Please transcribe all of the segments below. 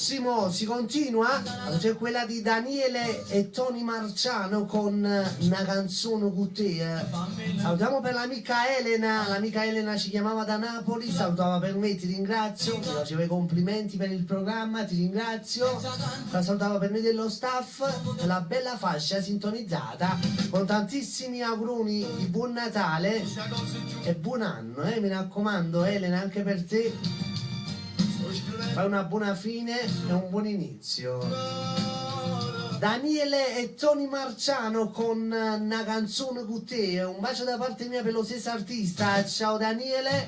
Benissimo, si continua. C'è quella di Daniele e Tony Marciano con una canzone con te. Salutiamo per l'amica Elena ci chiamava da Napoli, salutava per me, ti ringrazio, mi faceva i complimenti per il programma, ti ringrazio. La salutava per noi dello staff, la bella fascia sintonizzata, con tantissimi auguri di buon Natale e buon anno, mi raccomando Elena, anche per te. Fai una buona fine e un buon inizio. Daniele e Tony Marciano con una canzone con te. Un bacio da parte mia per lo stesso artista. Ciao Daniele,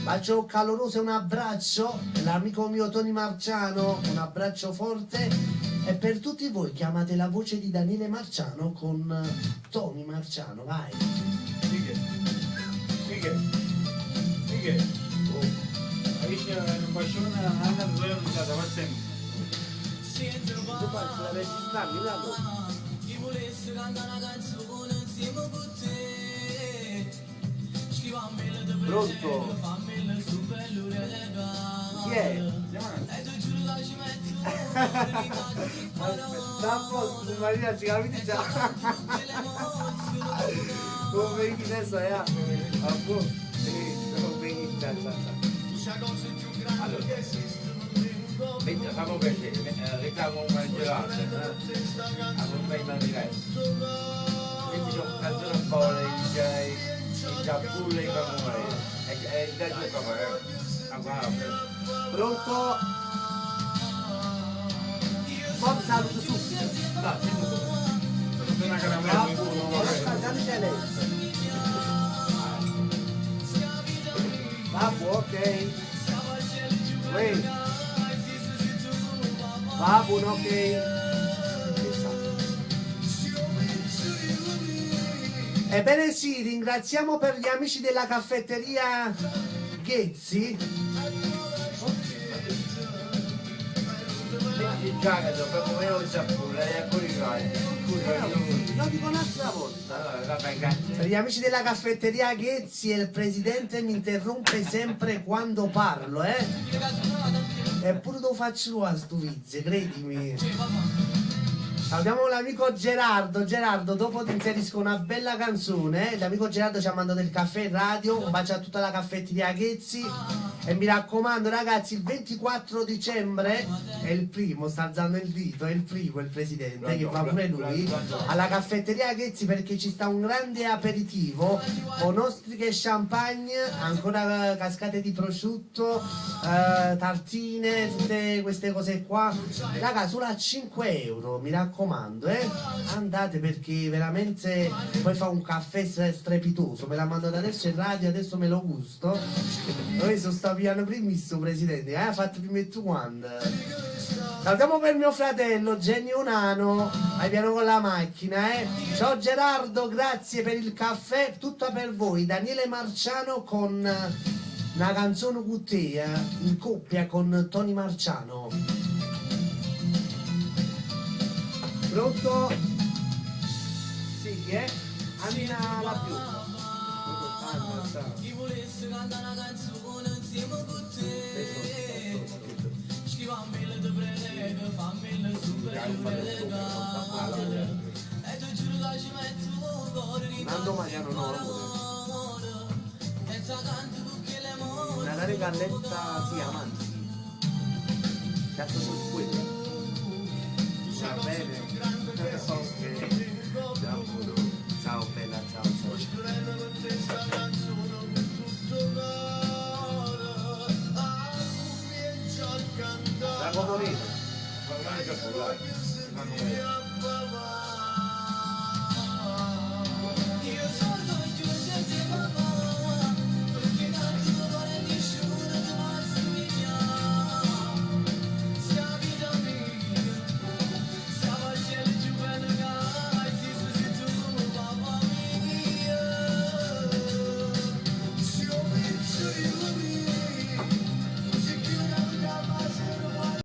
bacio caloroso e un abbraccio. L'amico mio Tony Marciano, un abbraccio forte. E per tutti voi chiamate la voce di Daniele Marciano con Tony Marciano, vai. Fighe. Aici în mașină, am nevoie de a da semn. După aceea registrăm, Milano. Pronto? Chi è? Da posto, Maria, ci capite già? Come vedi adesso, a posto? Come vedi già? Allora, mentre facciamo piacere, leggiamo un gelato, a un bel mangiato. Quindi sono canzone un po' i giappulle e i famori. E il dato come Pronto? Poi saluto subito. dai, non è che non Dammi Babbo, ok. Wait. Babbo, ok. Ebbene sì, ringraziamo per gli amici della caffetteria Ghezzi. Dopo meno il sapore, poi Lo dico un'altra volta. Per gli amici della caffetteria Ghezzi il presidente mi interrompe sempre quando parlo, Eppure lo faccio a sto vizio, credimi. Salutiamo l'amico Gerardo. Gerardo, dopo ti inserisco una bella canzone. L'amico Gerardo ci ha mandato il caffè in radio. Un bacio a tutta la caffetteria Ghezzi. E mi raccomando ragazzi, il 24 dicembre è il primo, sta alzando il dito, è il primo il presidente, che va pure lui, alla caffetteria Ghezzi, perché ci sta un grande aperitivo con ostriche e champagne, ancora cascate di prosciutto, tartine, tutte queste cose qua. Raga, solo a 5 euro, mi raccomando, andate, perché veramente poi fa un caffè strepitoso. Me l'ha mandato adesso in radio, adesso me lo gusto. Noi sono piano primissimo presidente, ha fatto prima e tu quando. Salutiamo per mio fratello Genio Nano, vai piano con la macchina, Ciao Gerardo, grazie per il caffè, tutto per voi. Daniele Marciano con una canzone con te, in coppia con Tony Marciano. Pronto? Sì, chi è? Anna la più. Anna, ciao. Chi volesse cantare una canzone insieme con te, scrivami te prego, fammi super e tu giuro che ci metto un cuore di Mariano no, una regalletta sì, amanti. Cazzo sono quelle. Va bene. Ciao bella, ciao. La colorita.